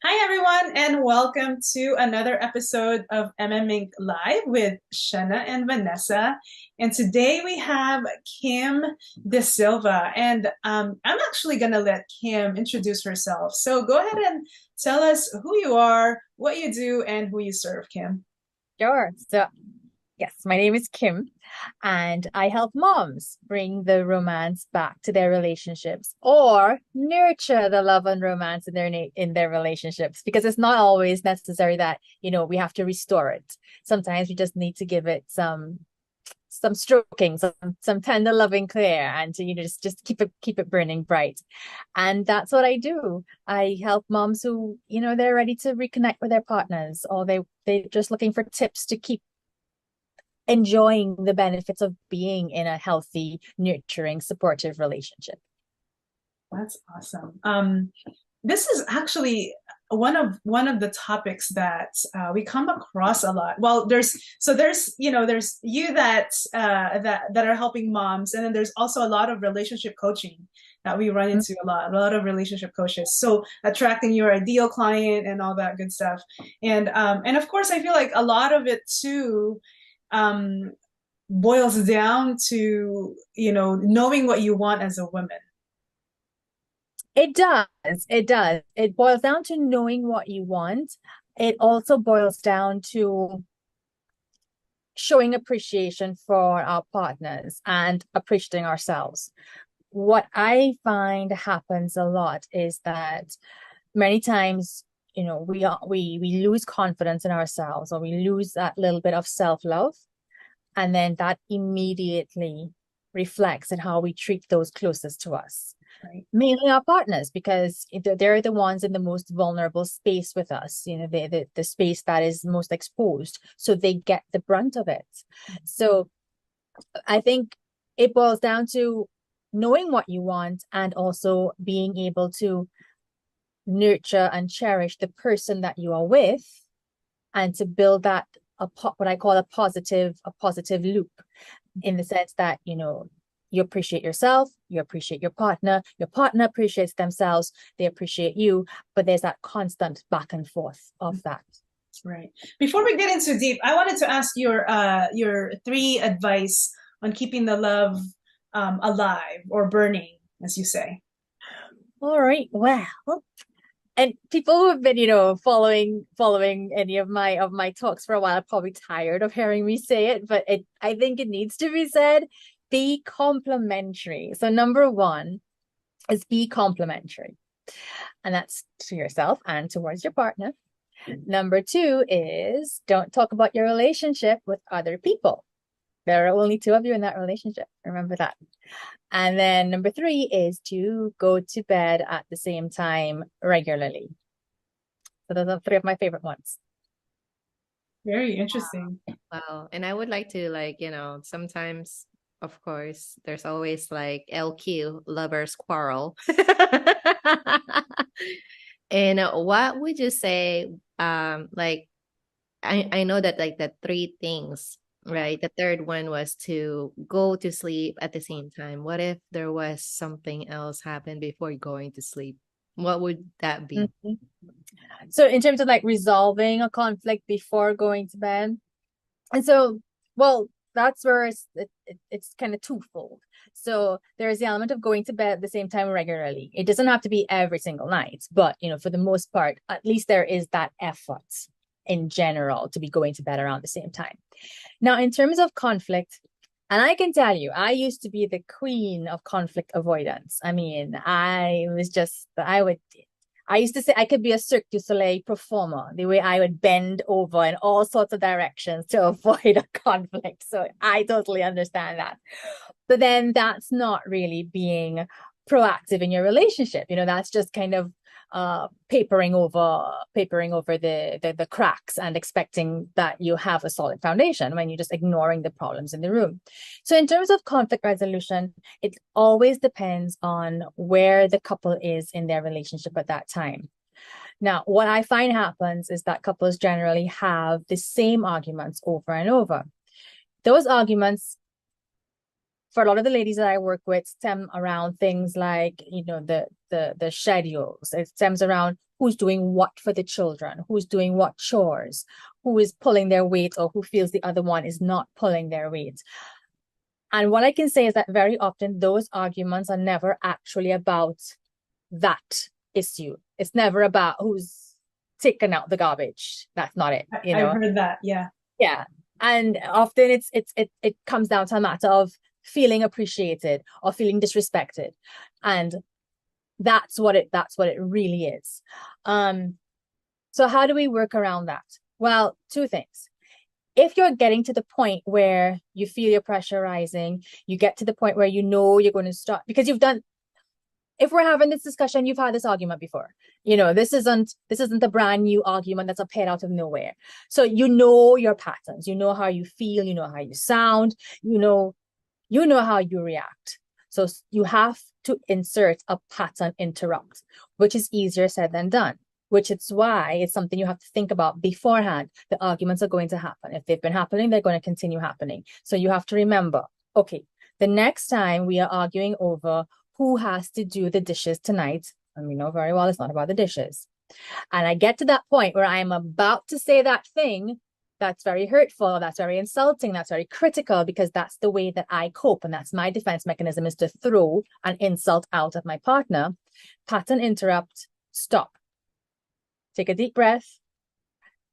Hi, everyone, and welcome to another episode of MM Live with Shanna and Vanessa. And today we have Kim De Silva. And I'm actually going to let Kim introduce herself. So go ahead and tell us who you are, what you do, and who you serve, Kim. Sure. Yes, my name is Kim, and I help moms bring the romance back to their relationships or nurture the love and romance in their relationships because it's not always necessary that, we have to restore it. Sometimes we just need to give it some stroking, some tender loving care and to, just keep it burning bright. And that's what I do. I help moms who, they're ready to reconnect with their partners or they're just looking for tips to keep enjoying the benefits of being in a healthy, nurturing, supportive relationship. That's awesome. This is actually one of the topics that we come across a lot. Well, there's you that are helping moms, and then there's also a lot of relationship coaching that we run into a lot of relationship coaches. So attracting your ideal client and all that good stuff, and of course, I feel like a lot of it too. Um, boils down to knowing what you want as a woman. It does. It does. It boils down to knowing what you want. It also boils down to showing appreciation for our partners and appreciating ourselves. What I find happens a lot is that many times, we lose confidence in ourselves or we lose that little bit of self-love. And then that immediately reflects in how we treat those closest to us, Right. mainly our partners, because they're the ones in the most vulnerable space with us, the space that is most exposed. So they get the brunt of it. So I think it boils down to knowing what you want and also being able to nurture and cherish the person that you are with and to build that what I call a positive loop in the sense that you appreciate yourself, you appreciate your partner appreciates themselves, they appreciate you, but there's that constant back and forth of that. Right. Before we get into deep, I wanted to ask your three advice on keeping the love alive or burning, as you say. All right, well, and people who have been following any of my talks for a while are probably tired of hearing me say it, but I think it needs to be said. Be complimentary. So number one is be complimentary, and that's to yourself and towards your partner. Number two is don't talk about your relationship with other people. There are only two of you in that relationship. Remember that. And then number three is to go to bed at the same time regularly. So those are three of my favorite ones. Very interesting. Wow. And I would like to sometimes of course there's always like LQ, lovers quarrel. And what would you say like I know that like the three things, right? The third one was to go to sleep at the same time. What if there was something else happen before going to sleep? What would that be? Mhm. So in terms of like resolving a conflict before going to bed, and so well, that's where it's kind of twofold. So there's the element of going to bed at the same time regularly. It doesn't have to be every single night, but for the most part, at least there is that effort in general to be going to bed around the same time. Now, in terms of conflict, and I can tell you, I used to be the queen of conflict avoidance. I mean, I used to say I could be a Cirque du Soleil performer, the way I would bend over in all sorts of directions to avoid a conflict. So I totally understand that. But then that's not really being proactive in your relationship. That's just kind of papering over the cracks and expecting that you have a solid foundation when you're just ignoring the problems in the room. So in terms of conflict resolution, it always depends on where the couple is in their relationship at that time. Now, what I find happens is that couples generally have the same arguments over and over. Those arguments for a lot of the ladies that I work with stem around things like, the schedules. It stems around who's doing what for the children, who's doing what chores, who is pulling their weight, or who feels the other one is not pulling their weight. And what I can say is that very often those arguments are never actually about that issue. It's never about who's taking out the garbage. That's not it. I've heard that. Yeah. Yeah. And often it comes down to a matter of feeling appreciated or feeling disrespected. And that's what it really is. So how do we work around that? Well, two things. If you're getting to the point where you feel your pressure rising, you get to the point where you're going to start, because if we're having this discussion, you've had this argument before. This isn't a brand new argument that's appeared out of nowhere. So you know your patterns, you know how you feel, you know how you sound, you know how you react. So you have to insert a pattern interrupt, which is easier said than done, which is why it's something you have to think about beforehand. The arguments are going to happen. If they've been happening, they're going to continue happening. So you have to remember, okay, the next time we are arguing over who has to do the dishes tonight, and we know very well it's not about the dishes, and I get to that point where I'm about to say that thing that's very hurtful, that's very insulting, that's very critical, because that's the way that I cope, and that's my defense mechanism, is to throw an insult out at my partner. Pattern interrupt, stop. Take a deep breath.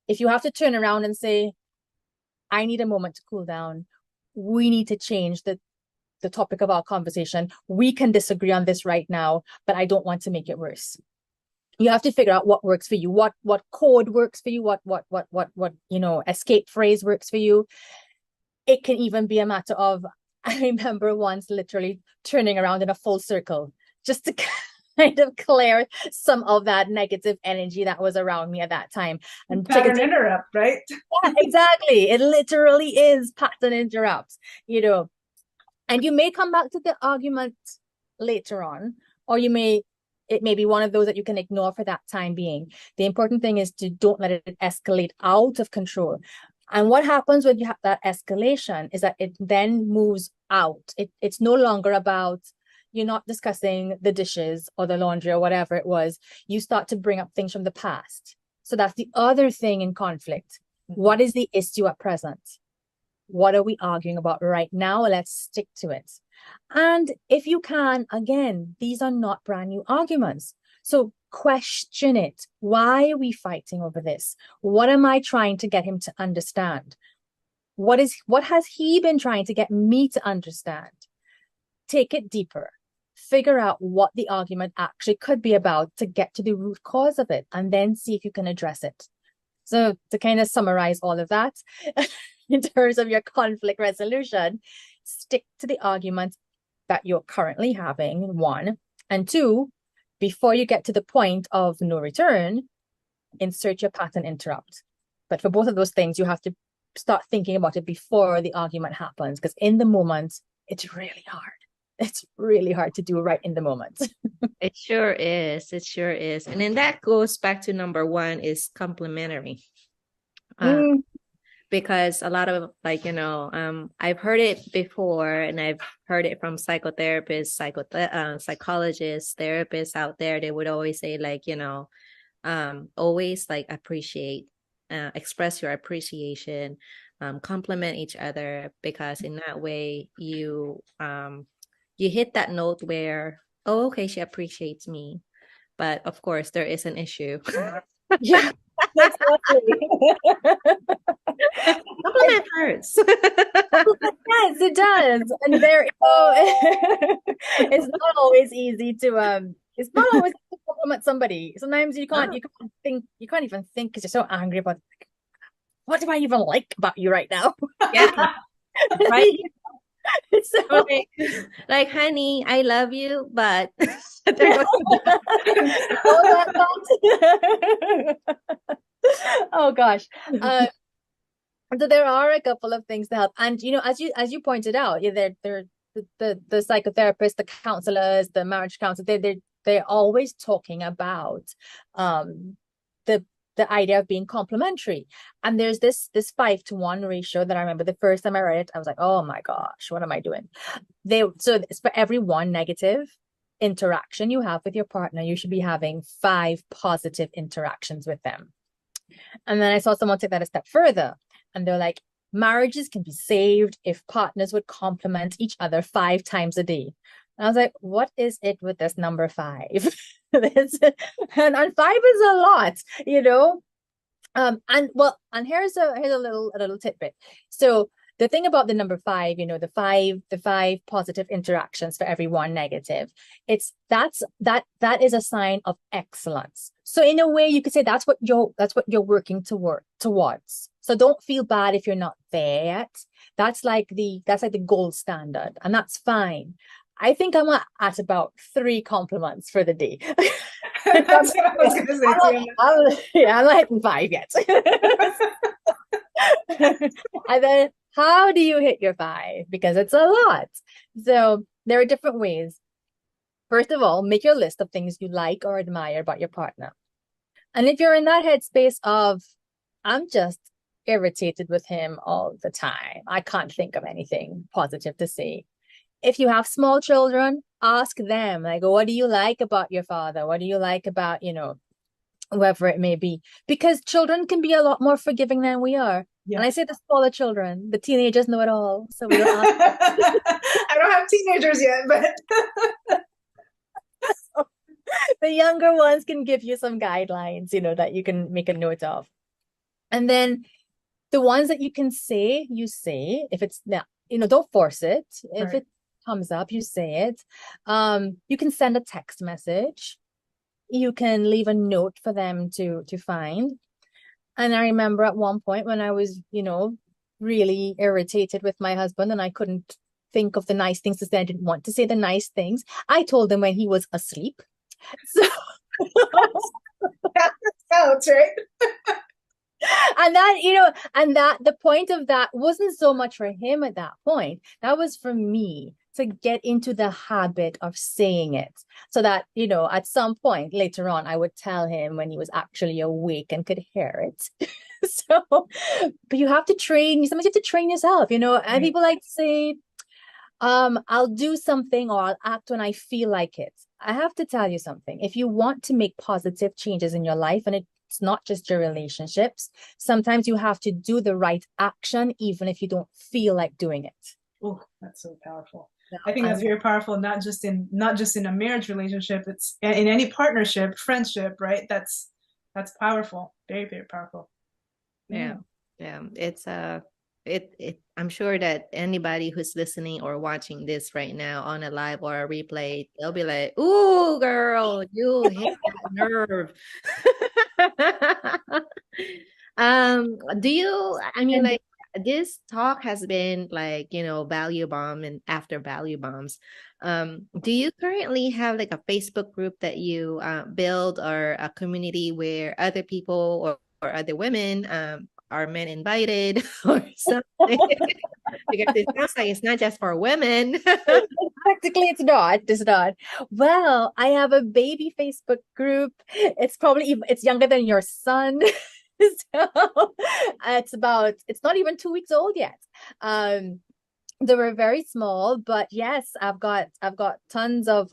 If you have to turn around and say, I need a moment to cool down, we need to change the topic of our conversation. We can disagree on this right now, but I don't want to make it worse. You have to figure out what works for you, what code works for you, what escape phrase works for you. It can even be a matter of, I remember once literally turning around in a full circle just to kind of clear some of that negative energy that was around me at that time. And pattern interrupt, right? Yeah, exactly. It literally is pattern interrupts, and you may come back to the argument later on, or it may be one of those that you can ignore for that time being. The important thing is to don't let it escalate out of control. And what happens when you have that escalation is that it then moves out. It's no longer about, you're not discussing the dishes or the laundry or whatever it was. You start to bring up things from the past. So that's the other thing in conflict. What is the issue at present? What are we arguing about right now? Let's stick to it. And if you can, again, these are not brand new arguments. So question it. Why are we fighting over this? What am I trying to get him to understand? What has he been trying to get me to understand? Take it deeper. Figure out what the argument actually could be about to get to the root cause of it, and then see if you can address it. So to kind of summarize all of that, in terms of your conflict resolution, stick to the argument that you're currently having, one. And two, before you get to the point of no return, insert your pattern interrupt. But for both of those things, you have to start thinking about it before the argument happens, because in the moment, it's really hard. It's really hard to do right in the moment. It sure is. It sure is. And then that goes back to number one, is complementary. Because a lot of I've heard it before, and I've heard it from psychotherapists, psychologists, therapists out there. They would always say always appreciate, express your appreciation, compliment each other, because in that way you hit that note where, oh, okay, she appreciates me. But of course there is an issue. Yeah. Compliment hurts. Yes, it does. And it's not always easy to compliment somebody. Sometimes you can't even think, because you're so angry about, what do I even like about you right now? Yeah. Right. So, honey, I love you, but oh gosh. So there are a couple of things to help, and as you pointed out, they're the psychotherapists, the counselors, the marriage counselors, they're always talking about the the idea of being complementary. And there's this 5-to-1 ratio that I remember the first time I read it, I was like, oh my gosh, what am I doing? So it's for every one negative interaction you have with your partner, you should be having 5 positive interactions with them. And then I saw someone take that a step further, and they're like, marriages can be saved if partners would compliment each other 5 times a day. And I was like, what is it with this number 5? and 5 is a lot, you know. And here's a little tidbit. So the thing about the number 5, you know, the five positive interactions for every one negative, that is a sign of excellence. So in a way, you could say that's what you're working towards. So don't feel bad if you're not there yet. That's like the gold standard, and that's fine. I think I'm at about 3 compliments for the day. That's what I was going to say too. I'm not hitting 5 yet. And then how do you hit your 5? Because it's a lot. So there are different ways. First of all, make your list of things you like or admire about your partner. And if you're in that headspace of, I'm just irritated with him all the time, I can't think of anything positive to say. If you have small children, ask them, like, what do you like about your father? What do you like about, you know, whoever it may be? Because children can be a lot more forgiving than we are. Yeah. And I say the smaller children, the teenagers know it all. So we don't ask. I don't have teenagers yet, but the younger ones can give you some guidelines, you know, that you can make a note of. And then the ones that you can say, you say. If it's not, you know, don't force it. If it comes up, you say it. You can send a text message. You can leave a note for them to find. And I remember at one point when I was, you know, really irritated with my husband and I couldn't think of the nice things to say. I didn't want to say the nice things. I told him when he was asleep. So that counts, right? And that, you know, and that the point of that wasn't so much for him at that point. That was for me to get into the habit of saying it so that, you know, at some point later on, I would tell him when he was actually awake and could hear it. So, but you have to train, sometimes you have to train yourself, you know, and people like to say, I'll do something or I'll act when I feel like it. I have to tell you something. If you want to make positive changes in your life, and it's not just your relationships, sometimes you have to do the right action, even if you don't feel like doing it. Oh, that's so powerful. I think that's very powerful, not just in a marriage relationship, it's in any partnership, friendship, right? That's powerful. Very, very powerful. Yeah. It's I'm sure that anybody who's listening or watching this right now on a live or a replay, they'll be like, "Ooh, girl, you hit that nerve." I mean, like, this talk has been like, you know, value bomb and after value bombs. Do you currently have like a Facebook group that you build, or a community where other people or other women, are men invited or something? Because it sounds like it's not just for women. Practically, it's not. Well, I have a baby Facebook group. It's younger than your son. So it's not even 2 weeks old yet. They were very small, but yes, I've got tons of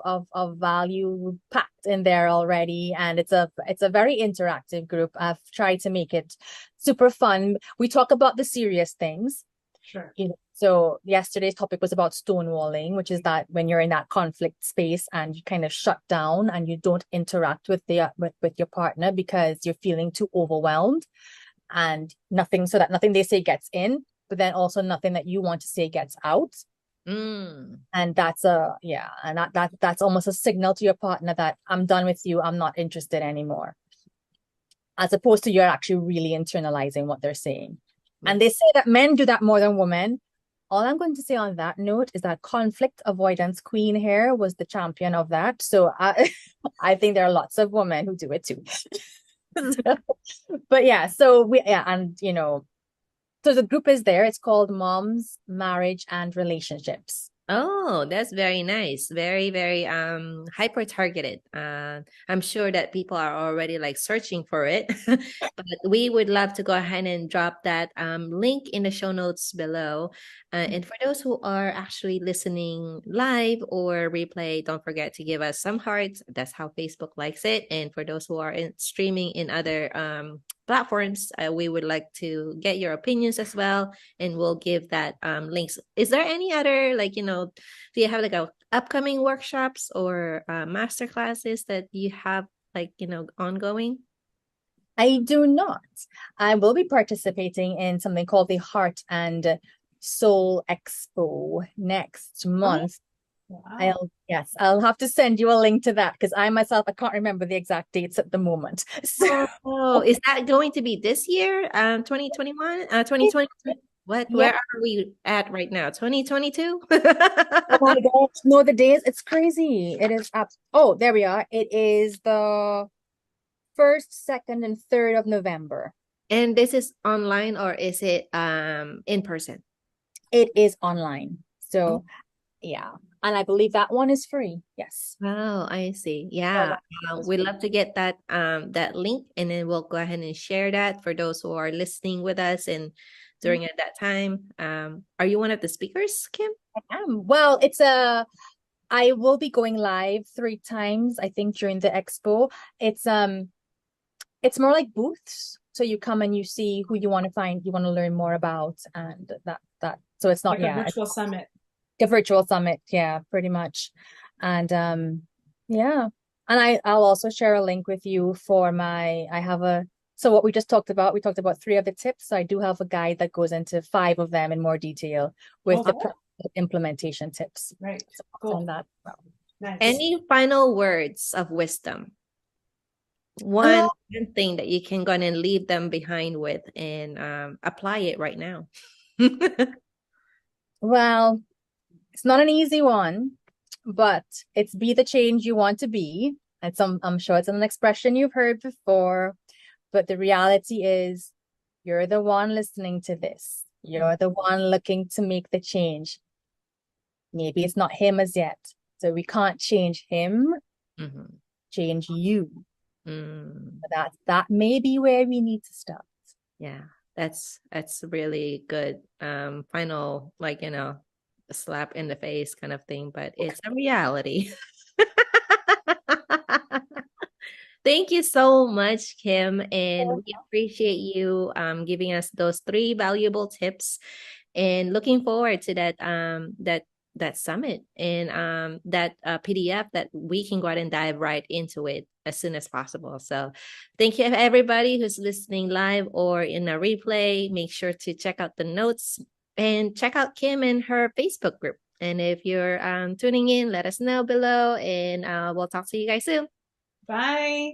value packed in there already, and it's a very interactive group. I've tried to make it super fun. We talk about the serious things. Sure. You know, so yesterday's topic was about stonewalling, which is that when you're in that conflict space and you kind of shut down and you don't interact with your partner because you're feeling too overwhelmed, and nothing they say gets in, but then also nothing that you want to say gets out. And that's that's almost a signal to your partner that I'm done with you, I'm not interested anymore, as opposed to you're actually really internalizing what they're saying. And they say that men do that more than women. All I'm going to say on that note is that conflict avoidance queen here was the champion of that. So I think there are lots of women who do it too. But yeah, so and you know, so the group is there. It's called Moms, Marriage, and Relationships. Oh, that's very nice. Very, very hyper targeted. I'm sure that people are already like searching for it. But we would love to go ahead and drop that link in the show notes below. And for those who are actually listening live or replay, don't forget to give us some hearts. That's how Facebook likes it. And for those who are streaming in other platforms, we would like to get your opinions as well, and we'll give that links. Is there any other, like, do you have like a upcoming workshops or master classes that you have, like, ongoing? I do not. I will be participating in something called the Heart and Soul Expo next month. Wow. I'll have to send you a link to that because I myself, I can't remember the exact dates at the moment. So Oh, is that going to be this year? 2021, 2020? What, yeah. where are we at right now? 2022? Oh my gosh. No, the days, it's crazy. It is oh, there we are. It is the 1st, 2nd, and 3rd of November. And this is online, or is it in person? It is online. So Oh. yeah. And I believe that one is free. Yes. Oh, I see. Yeah. We'd love to get that link, and then we'll go ahead and share that for those who are listening with us and during at that time. Are you one of the speakers, Kim? I am. Well, I will be going live 3 times, I think, during the expo. It's more like booths. So you come and you see who you want to find, you want to learn more about, and that. So it's not, Like a virtual summit. A virtual summit, yeah, pretty much. And yeah. And I'll also share a link with you for so what we just talked about, we talked about 3 of the tips. So I do have a guide that goes into 5 of them in more detail with the implementation tips. Right. So Cool. that. Nice. Any final words of wisdom? One thing that you can go and leave them behind with and apply it right now. Well, it's not an easy one, but it's be the change you want to be. I'm sure it's an expression you've heard before, but the reality is you're the one listening to this. You're the one looking to make the change. Maybe it's not him as yet. So we can't change him, change you. That may be where we need to start. Yeah, that's really good. Final, like, a slap in the face kind of thing, but it's a reality. Thank you so much, Kim, and we appreciate you giving us those 3 valuable tips, and looking forward to that summit and that PDF that we can go out and dive right into it as soon as possible. So thank you, everybody who's listening live or in a replay. Make sure to check out the notes and check out Kim and her Facebook group. And if you're tuning in, let us know below, and we'll talk to you guys soon. Bye.